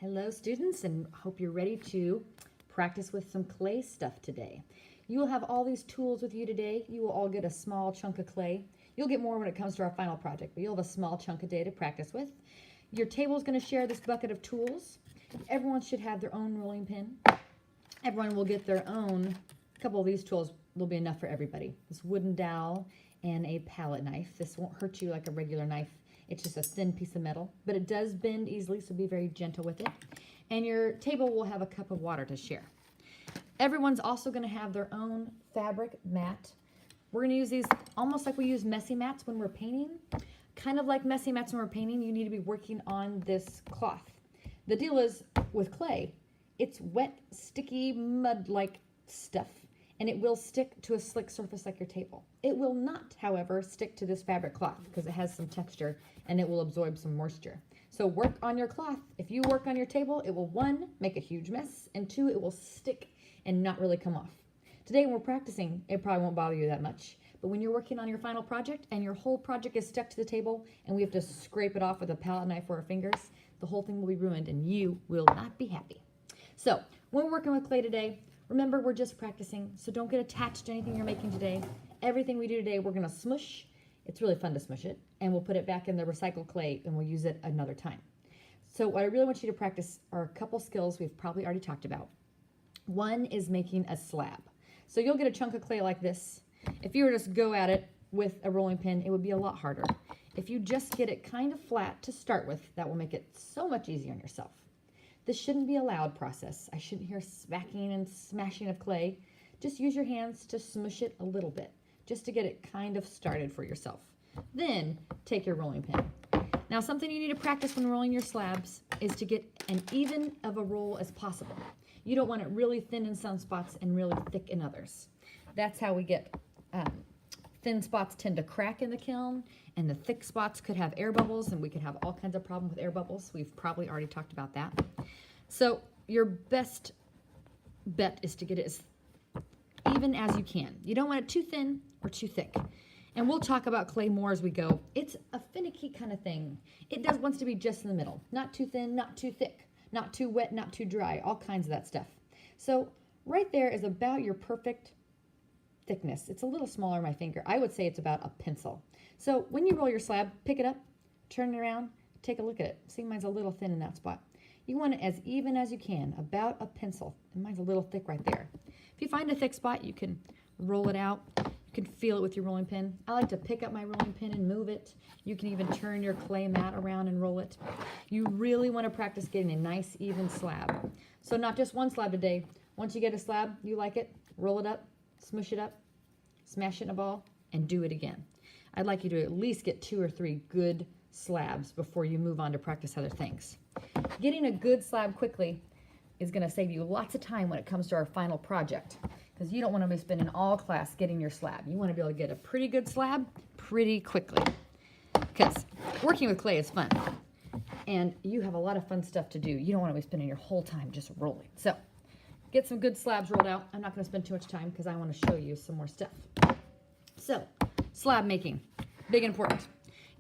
Hello students, and hope you're ready to practice with some clay stuff today. You will have all these tools with you today. You will all get a small chunk of clay. You'll get more when it comes to our final project, but you'll have a small chunk of day to practice with. Your table is going to share this bucket of tools. Everyone should have their own rolling pin. Everyone will get their own. A couple of these tools will be enough for everybody. This wooden dowel and a palette knife. This won't hurt you like a regular knife. It's just a thin piece of metal, but it does bend easily, so be very gentle with it. And your table will have a cup of water to share. Everyone's also going to have their own fabric mat. We're going to use these almost like we use messy mats when we're painting. Kind of like messy mats when we're painting, you need to be working on this cloth. The deal is, with clay, it's wet, sticky, mud-like stuff, and it will stick to a slick surface like your table. It will not, however, stick to this fabric cloth because it has some texture and it will absorb some moisture. So work on your cloth. If you work on your table, it will, 1, make a huge mess, and 2, it will stick and not really come off. Today when we're practicing, it probably won't bother you that much. But when you're working on your final project and your whole project is stuck to the table and we have to scrape it off with a palette knife or our fingers, the whole thing will be ruined and you will not be happy. So when we're working with clay today, remember we're just practicing, so don't get attached to anything you're making today. Everything we do today, we're going to smush. It's really fun to smush it, and we'll put it back in the recycled clay and we'll use it another time. So what I really want you to practice are a couple skills we've probably already talked about. One is making a slab. So you'll get a chunk of clay like this. If you were to just go at it with a rolling pin, it would be a lot harder. If you just get it kind of flat to start with, that will make it so much easier on yourself. This shouldn't be a loud process. I shouldn't hear smacking and smashing of clay. Just use your hands to smush it a little bit, just to get it kind of started for yourself. Then take your rolling pin. Now, something you need to practice when rolling your slabs is to get an even of a roll as possible. You don't want it really thin in some spots and really thick in others. That's how we get thin spots tend to crack in the kiln, and the thick spots could have air bubbles, and we could have all kinds of problems with air bubbles. We've probably already talked about that. So your best bet is to get it as even as you can. You don't want it too thin or too thick. And we'll talk about clay more as we go. It's a finicky kind of thing. It wants to be just in the middle. Not too thin, not too thick, not too wet, not too dry, all kinds of that stuff. So right there is about your perfect thickness. It's a little smaller than my finger. I would say it's about a pencil. So when you roll your slab, pick it up, turn it around, take a look at it. See, mine's a little thin in that spot. You want it as even as you can, about a pencil. And mine's a little thick right there. If you find a thick spot, you can roll it out. You can feel it with your rolling pin. I like to pick up my rolling pin and move it. You can even turn your clay mat around and roll it. You really want to practice getting a nice, even slab. So not just one slab today. Once you get a slab, you like it, roll it up, smush it up, smash it in a ball, and do it again. I'd like you to at least get 2 or 3 good slabs before you move on to practice other things. Getting a good slab quickly is going to save you lots of time when it comes to our final project, because you don't want to be spending all class getting your slab. You want to be able to get a pretty good slab pretty quickly, because working with clay is fun, and you have a lot of fun stuff to do. You don't want to be spending your whole time just rolling. So get some good slabs rolled out. I'm not going to spend too much time because I want to show you some more stuff. So slab making, big and important.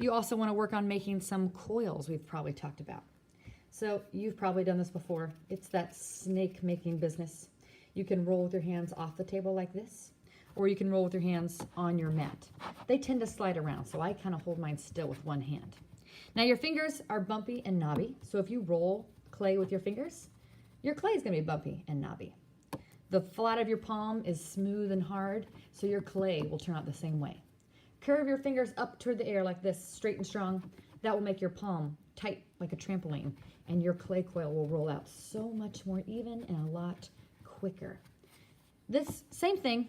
You also want to work on making some coils we've probably talked about. So you've probably done this before. It's that snake making business. You can roll with your hands off the table like this, or you can roll with your hands on your mat. They tend to slide around, so I kind of hold mine still with one hand. Now your fingers are bumpy and knobby, so if you roll clay with your fingers, your clay is going to be bumpy and knobby. The flat of your palm is smooth and hard, so your clay will turn out the same way. Curve your fingers up toward the air like this, straight and strong. That will make your palm tight like a trampoline, and your clay coil will roll out so much more even and a lot quicker. This same thing,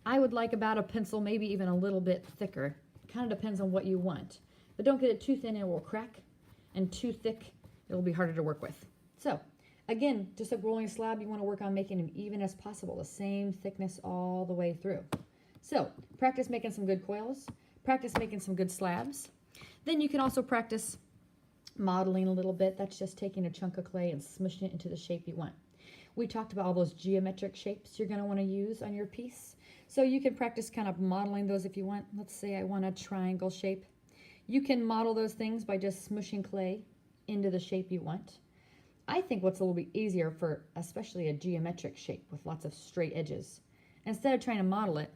I would like about a pencil, maybe even a little bit thicker. Kind of depends on what you want. But don't get it too thin, it will crack, and too thick, it will be harder to work with. So again, just like rolling a slab, you want to work on making them even as possible, the same thickness all the way through. So practice making some good coils, practice making some good slabs. Then you can also practice modeling a little bit. That's just taking a chunk of clay and smushing it into the shape you want. We talked about all those geometric shapes you're going to want to use on your piece. So you can practice kind of modeling those if you want. Let's say I want a triangle shape. You can model those things by just smushing clay into the shape you want. I think what's a little bit easier for especially a geometric shape with lots of straight edges, instead of trying to model it,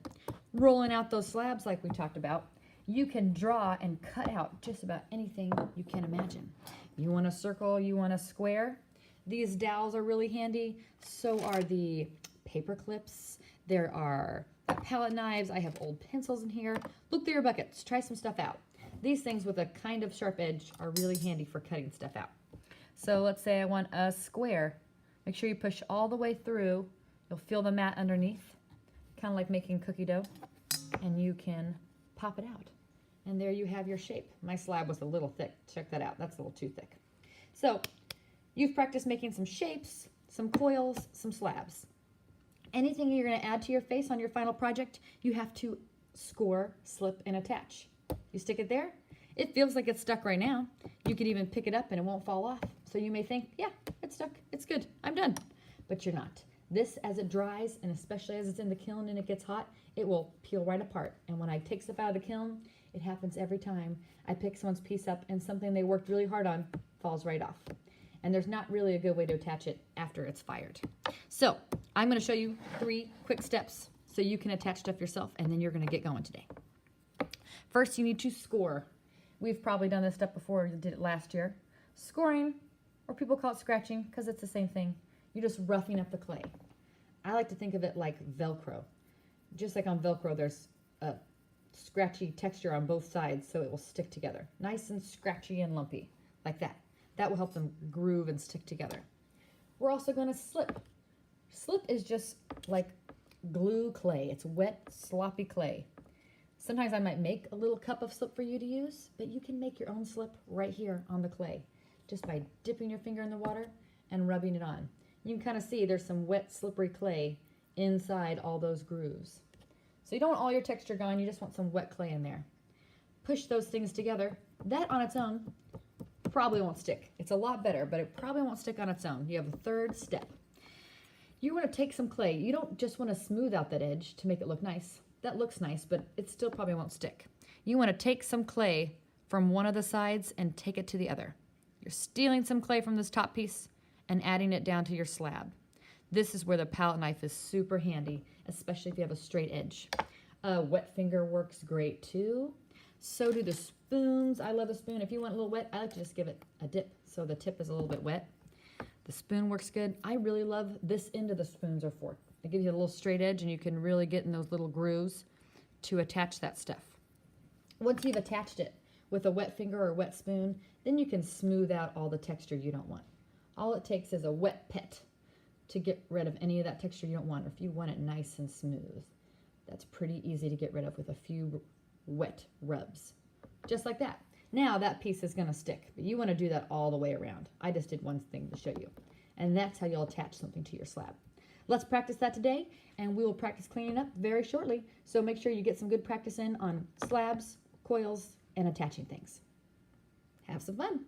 rolling out those slabs like we talked about, you can draw and cut out just about anything you can imagine. You want a circle, you want a square. These dowels are really handy. So are the paper clips. There are palette knives. I have old pencils in here. Look through your buckets. Try some stuff out. These things with a kind of sharp edge are really handy for cutting stuff out. So let's say I want a square. Make sure you push all the way through. You'll feel the mat underneath, kind of like making cookie dough, and you can pop it out. And there you have your shape. My slab was a little thick. Check that out. That's a little too thick. So you've practiced making some shapes, some coils, some slabs. Anything you're going to add to your face on your final project, you have to score, slip, and attach. You stick it there. It feels like it's stuck right now. You could even pick it up and it won't fall off. So you may think, yeah, it's stuck. It's good. I'm done. But you're not. This, as it dries, and especially as it's in the kiln and it gets hot, it will peel right apart. And when I take stuff out of the kiln, it happens every time. I pick someone's piece up and something they worked really hard on falls right off. And there's not really a good way to attach it after it's fired. So I'm going to show you 3 quick steps so you can attach stuff yourself, and then you're going to get going today. First, you need to score. We've probably done this step before. You did it last year. Scoring, or people call it scratching because it's the same thing. You're just roughing up the clay. I like to think of it like Velcro. Just like on Velcro, there's a scratchy texture on both sides so it will stick together. Nice and scratchy and lumpy, like that. That will help them groove and stick together. We're also going to slip. Slip is just like glue clay. It's wet, sloppy clay. Sometimes I might make a little cup of slip for you to use, but you can make your own slip right here on the clay just by dipping your finger in the water and rubbing it on. You can kind of see there's some wet, slippery clay inside all those grooves. So you don't want all your texture gone, you just want some wet clay in there. Push those things together. That on its own probably won't stick. It's a lot better, but it probably won't stick on its own. You have a third step. You want to take some clay. You don't just want to smooth out that edge to make it look nice. That looks nice, but it still probably won't stick. You want to take some clay from one of the sides and take it to the other. You're stealing some clay from this top piece and adding it down to your slab. This is where the palette knife is super handy, especially if you have a straight edge. Wet finger works great too. So do the spoons. I love a spoon. If you want a little wet, I like to just give it a dip so the tip is a little bit wet. The spoon works good. I really love this end of the spoons or fork. It gives you a little straight edge and you can really get in those little grooves to attach that stuff. Once you've attached it with a wet finger or a wet spoon, then you can smooth out all the texture you don't want. All it takes is a wet pet to get rid of any of that texture you don't want, or if you want it nice and smooth. That's pretty easy to get rid of with a few wet rubs. Just like that. Now that piece is going to stick, but you want to do that all the way around. I just did one thing to show you. And that's how you'll attach something to your slab. Let's practice that today, and we will practice cleaning up very shortly. So make sure you get some good practice in on slabs, coils, and attaching things. Have some fun.